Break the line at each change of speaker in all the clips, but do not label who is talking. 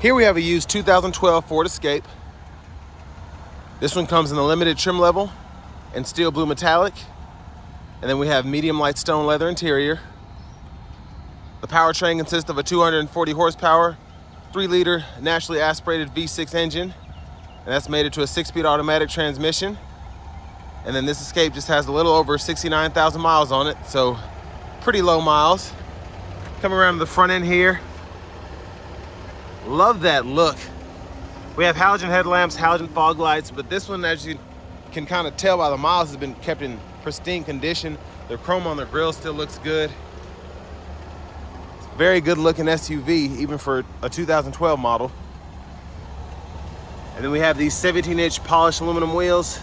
Here we have a used 2012 Ford Escape. This one comes in the limited trim level and steel blue metallic. And then we have medium light stone leather interior. The powertrain consists of a 240 horsepower, 3-liter naturally aspirated V6 engine. And that's mated to a 6-speed automatic transmission. And then this Escape just has a little over 69,000 miles on it, so pretty low miles. Coming around to the front end here. Love that look. We have halogen headlamps, halogen fog lights, but this one, as you can kind of tell by the miles, has been kept in pristine condition. The chrome on the grill still looks good. It's a very good looking SUV, even for a 2012 model. And then we have these 17-inch polished aluminum wheels.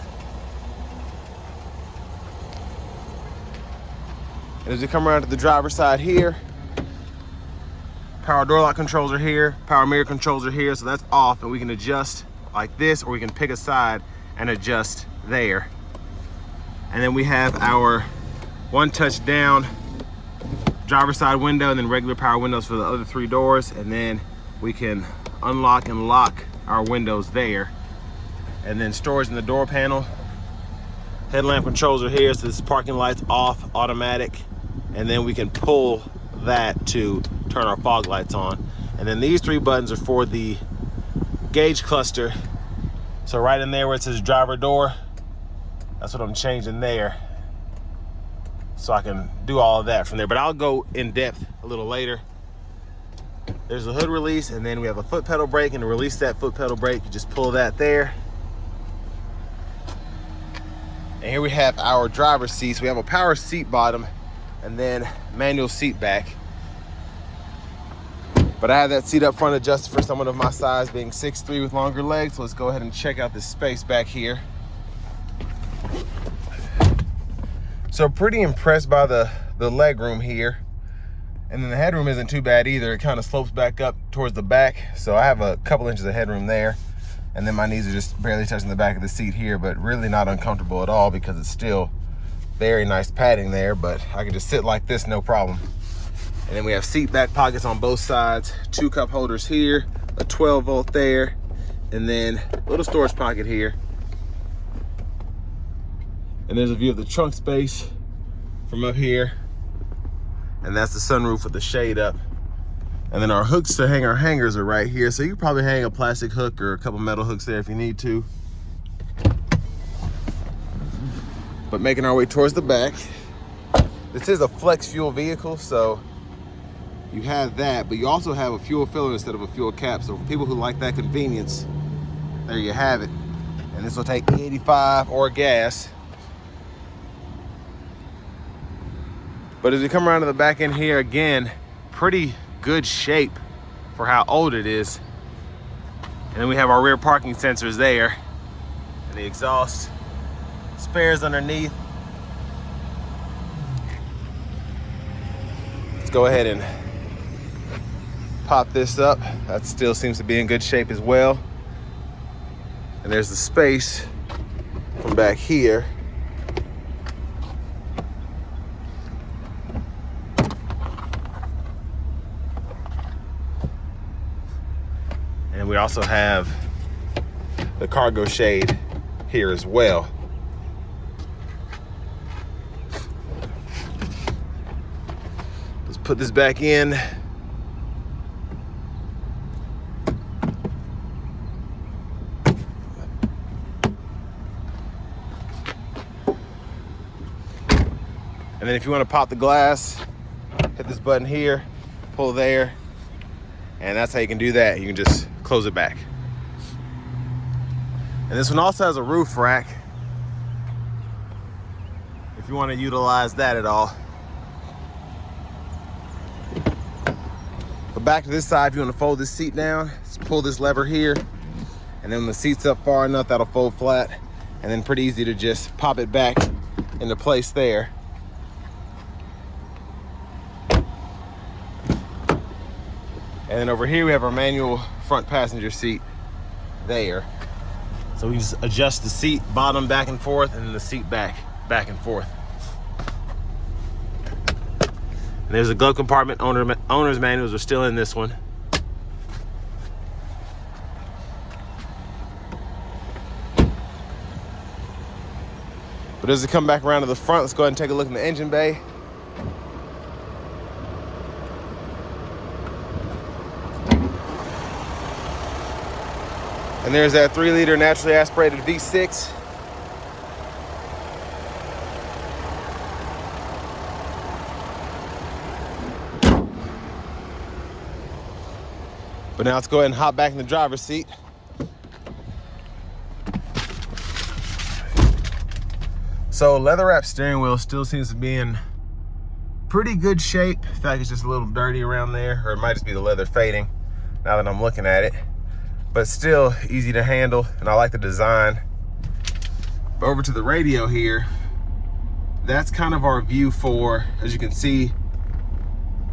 And as we come around to the driver's side here, power door lock controls are here, power mirror controls are here, so that's off, and we can adjust like this, or we can pick a side and adjust there. And then we have our one touch down driver's side window, and then regular power windows for the other 3 doors, and then we can unlock and lock our windows there. And then storage in the door panel. Headlamp controls are here, so this is parking lights off, automatic, and then we can pull that to turn our fog lights on. And then these 3 buttons are for the gauge cluster. So right in there where it says driver door, that's what I'm changing there. So I can do all of that from there, but I'll go in depth a little later. There's a hood release, and then we have a foot pedal brake, and to release that foot pedal brake, you just pull that there. And here we have our driver's seats. We have a power seat bottom and then manual seat back. But I have that seat up front adjusted for someone of my size, being 6'3" with longer legs. So let's go ahead and check out this space back here. So pretty impressed by the leg room here. And then the headroom isn't too bad either. It kind of slopes back up towards the back. So I have a couple inches of headroom there. And then my knees are just barely touching the back of the seat here, but really not uncomfortable at all because it's still very nice padding there, but I can just sit like this, no problem. And then we have seat back pockets on both sides, 2 cup holders here, a 12 volt there, and then a little storage pocket here. And there's a view of the trunk space from up here. And that's the sunroof with the shade up. And then our hooks to hang our hangers are right here. So you can probably hang a plastic hook or a couple metal hooks there if you need to. But making our way towards the back. This is a flex fuel vehicle, so you have that, but you also have a fuel filler instead of a fuel cap. So for people who like that convenience, there you have it. And this will take 85 or gas. But as we come around to the back end here, again, pretty good shape for how old it is. And then we have our rear parking sensors there, and the exhaust spares underneath. Let's go ahead and pop this up. That still seems to be in good shape as well. And there's the space from back here. And we also have the cargo shade here as well. Let's put this back in. And then if you want to pop the glass, hit this button here, pull there, and that's how you can do that. You can just close it back. And this one also has a roof rack if you want to utilize that at all. But back to this side, if you want to fold this seat down, just pull this lever here, and then when the seat's up far enough, that'll fold flat, and then pretty easy to just pop it back into place there. And then over here we have our manual front passenger seat there. So we just adjust the seat bottom back and forth, and then the seat back and forth. And there's a glove compartment. Owner's manuals are still in this one. But as we come back around to the front, let's go ahead and take a look in the engine bay. And there's that 3-liter naturally aspirated V6. But now let's go ahead and hop back in the driver's seat. So leather wrapped steering wheel still seems to be in pretty good shape. In fact, it's just a little dirty around there, or it might just be the leather fading now that I'm looking at it. But still easy to handle, and I like the design. But over to the radio here, that's kind of our view for, as you can see,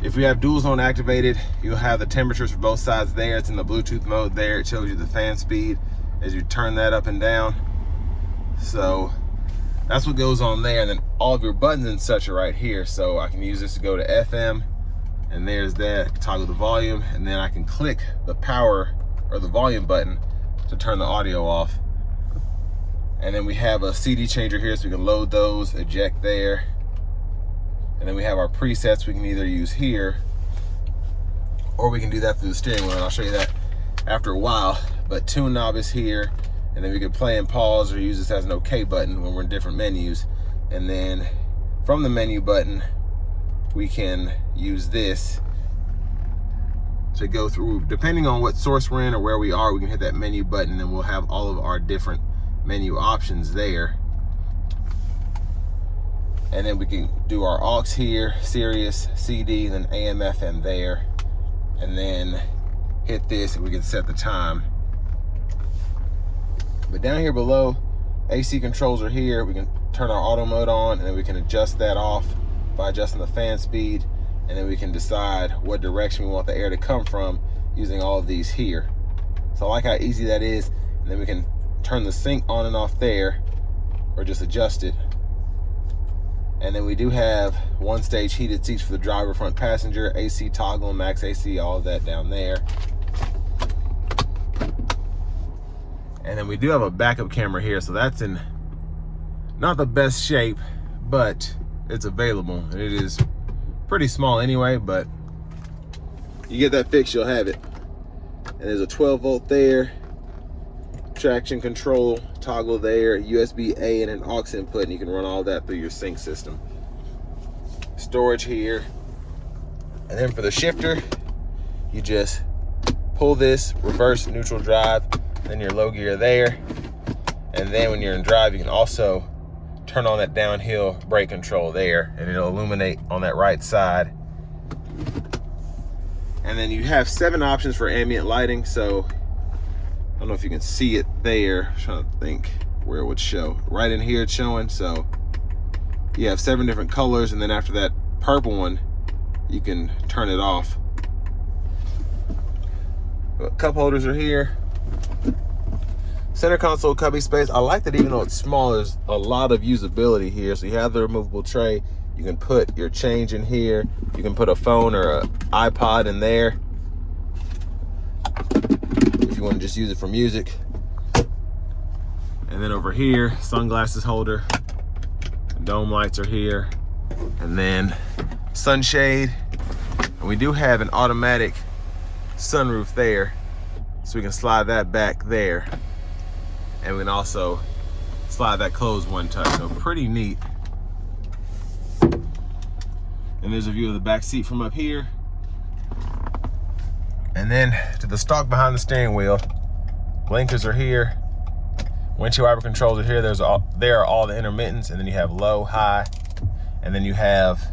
if we have dual zone activated, you'll have the temperatures for both sides there. It's in the Bluetooth mode there. It shows you the fan speed as you turn that up and down. So that's what goes on there. And then all of your buttons and such are right here. So I can use this to go to FM, and there's that, toggle the volume, and then I can click the power or the volume button to turn the audio off. And then we have a CD changer here, so we can load those, eject there. And then we have our presets we can either use here, or we can do that through the steering wheel, and I'll show you that after a while. But tune knob is here, and then we can play and pause or use this as an OK button when we're in different menus. And then from the menu button, we can use this to go through, depending on what source we're in or where we are, we can hit that menu button and we'll have all of our different menu options there. And then we can do our aux here, Sirius, CD, then AM, FM there. And then hit this and we can set the time. But down here below, AC controls are here. We can turn our auto mode on, and then we can adjust that off by adjusting the fan speed. And then we can decide what direction we want the air to come from using all of these here. So I like how easy that is. And then we can turn the sync on and off there, or just adjust it. And then we do have 1-stage heated seats for the driver, front passenger, AC toggle, max AC, all of that down there. And then we do have a backup camera here, so that's in not the best shape, but it's available. And it is pretty small anyway, but you get that fixed, you'll have it. And there's a 12-volt there, traction control toggle there, USB-A and an aux input, and you can run all that through your sync system. Storage here. And then for the shifter, you just pull this, reverse, neutral drive, then your low gear there. And then when you're in drive, you can also turn on that downhill brake control there, and it'll illuminate on that right side. And then you have 7 options for ambient lighting. So I don't know if you can see it there. I'm trying to think where it would show. Right in here it's showing. So you have 7 different colors, and then after that purple one, you can turn it off. But cup holders are here. Center console cubby space. I like that even though it's small, there's a lot of usability here. So you have the removable tray. You can put your change in here. You can put a phone or an iPod in there if you want to just use it for music. And then over here, sunglasses holder. Dome lights are here. And then sunshade. And we do have an automatic sunroof there, so we can slide that back there. And we can also slide that closed one touch, so pretty neat. And there's a view of the back seat from up here. And then to the stalk behind the steering wheel, blinkers are here. Windshield wiper controls are here. There are all the intermittents, and then you have low, high, and then you have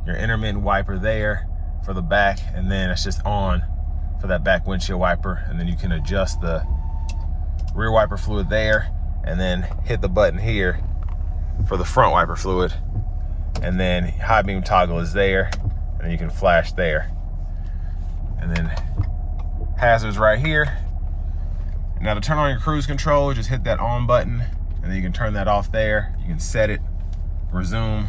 your intermittent wiper there for the back, and then it's just on for that back windshield wiper. And then you can adjust the rear wiper fluid there, and then hit the button here for the front wiper fluid. And then high beam toggle is there, and then you can flash there. And then hazards right here. Now to turn on your cruise control, just hit that on button, and then you can turn that off there. You can set it, resume,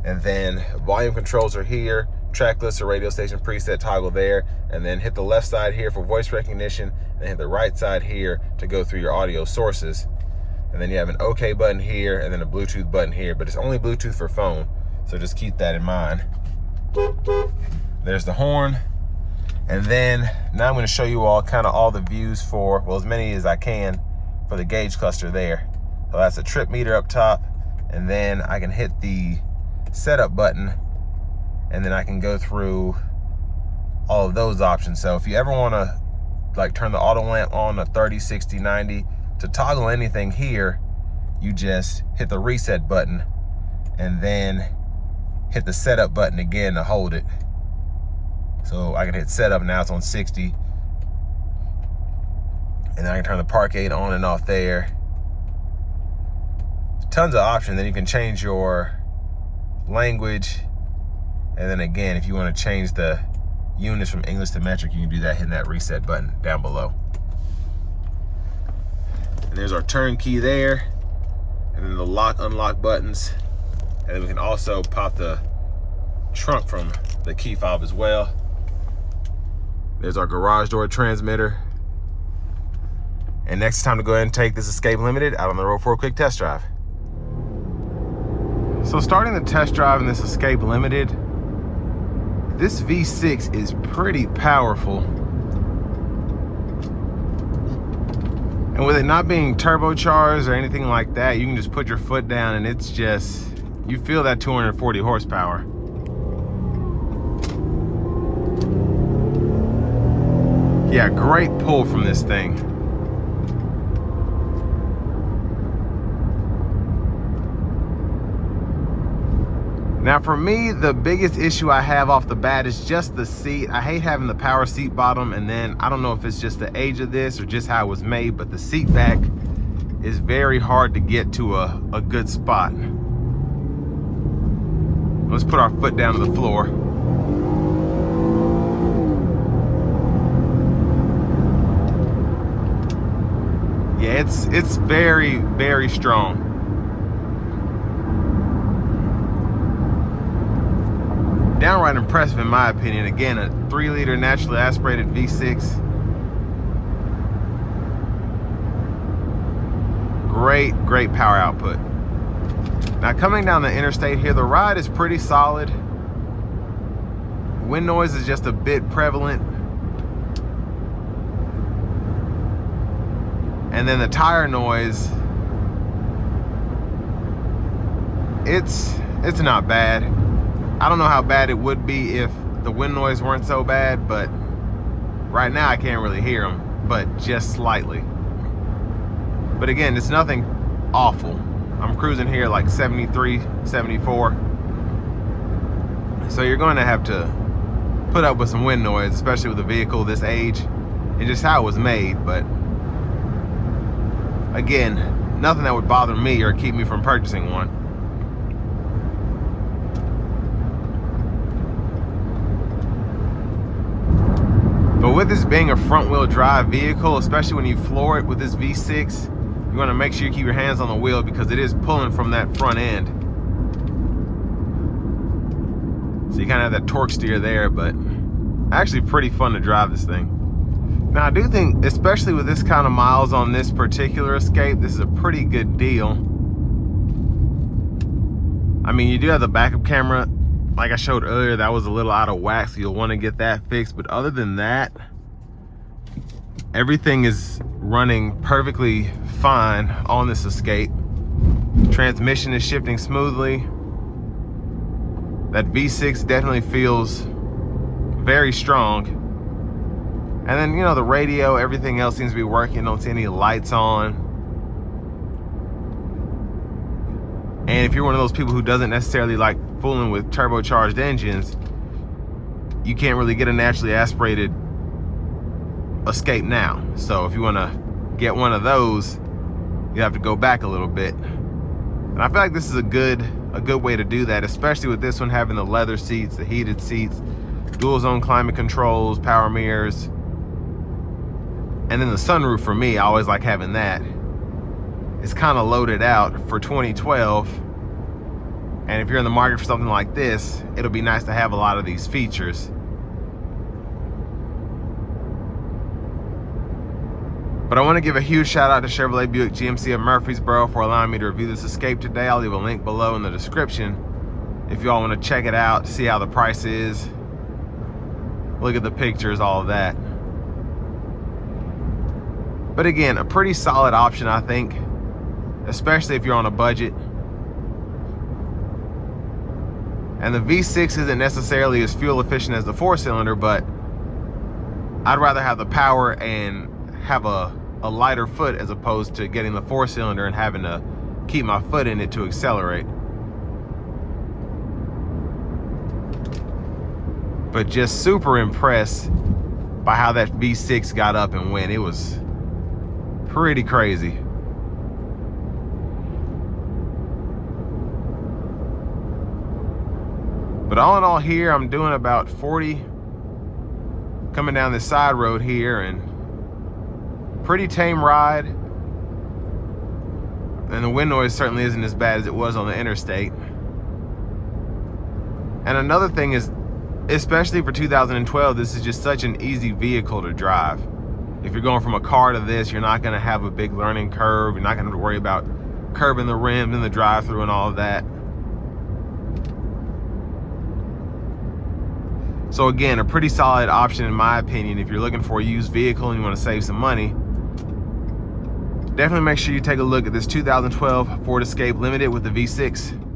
and then volume controls are here. Track list or radio station preset toggle there, and then hit the left side here for voice recognition, and hit the right side here to go through your audio sources. And And then you have an OK button here and then a Bluetooth button here, but it's only Bluetooth for phone. So just keep that in mind. There's the horn. And then now I'm gonna show you all kind of all the views for, well, as many as I can for the gauge cluster there. So that's a trip meter up top. And then I can hit the setup button and then I can go through all of those options. So if you ever wanna like turn the auto lamp on to 30, 60, 90, to toggle anything here, you just hit the reset button and then hit the setup button again to hold it. So I can hit setup, now it's on 60. And then I can turn the park aid on and off there. Tons of options. Then you can change your language. And then again, if you want to change the units from English to metric, you can do that hitting that reset button down below. And there's our turn key there. And then the lock, unlock buttons. And then we can also pop the trunk from the key fob as well. There's our garage door transmitter. And next, it's time to go ahead and take this Escape Limited out on the road for a quick test drive. So starting the test drive in this Escape Limited, this V6 is pretty powerful. And with it not being turbocharged or anything like that, you can just put your foot down and it's just, you feel that 240 horsepower. Yeah, great pull from this thing. Now for me, the biggest issue I have off the bat is just the seat. I hate having the power seat bottom, and then I don't know if it's just the age of this or just how it was made, but the seat back is very hard to get to a good spot. Let's put our foot down to the floor. Yeah, it's very, very strong. Downright impressive in my opinion. Again, a 3-liter naturally aspirated V6. Great power output. Now coming down the interstate here, the ride is pretty solid. Wind noise is just a bit prevalent. And then the tire noise, it's not bad. I don't know how bad it would be if the wind noise weren't so bad, but right now I can't really hear them, but just slightly. But again, it's nothing awful. I'm cruising here like 73, 74. So you're going to have to put up with some wind noise, especially with a vehicle this age and just how it was made. But again, nothing that would bother me or keep me from purchasing one. But with this being a front-wheel drive vehicle, especially when you floor it with this V6, you want to make sure you keep your hands on the wheel because it is pulling from that front end. So you kind of have that torque steer there, but actually pretty fun to drive this thing. Now I do think, especially with this kind of miles on this particular Escape, this is a pretty good deal. I mean, you do have the backup camera. Like I showed earlier, that was a little out of whack, so you'll want to get that fixed. But other than that, everything is running perfectly fine on this Escape. Transmission is shifting smoothly. That V6 definitely feels very strong. And then, you know, the radio, everything else seems to be working. Don't see any lights on. And if you're one of those people who doesn't necessarily like fooling with turbocharged engines, you can't really get a naturally aspirated Escape now. So if you want to get one of those, you have to go back a little bit. And I feel like this is a good way to do that, especially with this one having the leather seats, the heated seats, dual zone climate controls, power mirrors, and then the sunroof. For me, I always like having that. It's kind of loaded out for 2012, and if you're in the market for something like this, it'll be nice to have a lot of these features. But I want to give a huge shout out to Chevrolet Buick GMC of Murfreesboro for allowing me to review this Escape today. I'll leave a link below in the description if y'all want to check it out, see how the price is, look at the pictures, all of that. But again, a pretty solid option, I think, especially if you're on a budget. And the V6 isn't necessarily as fuel efficient as the 4-cylinder, but I'd rather have the power and have a lighter foot as opposed to getting the 4-cylinder and having to keep my foot in it to accelerate. But just super impressed by how that V6 got up and went. It was pretty crazy. But all in all here, I'm doing about 40 coming down this side road here, and pretty tame ride. And the wind noise certainly isn't as bad as it was on the interstate. And another thing is, especially for 2012, this is just such an easy vehicle to drive. If you're going from a car to this, you're not gonna have a big learning curve. You're not gonna have to worry about curbing the rims in the drive-thru and all of that. So again, a pretty solid option in my opinion if you're looking for a used vehicle and you want to save some money. Definitely make sure you take a look at this 2012 Ford Escape Limited with the V6.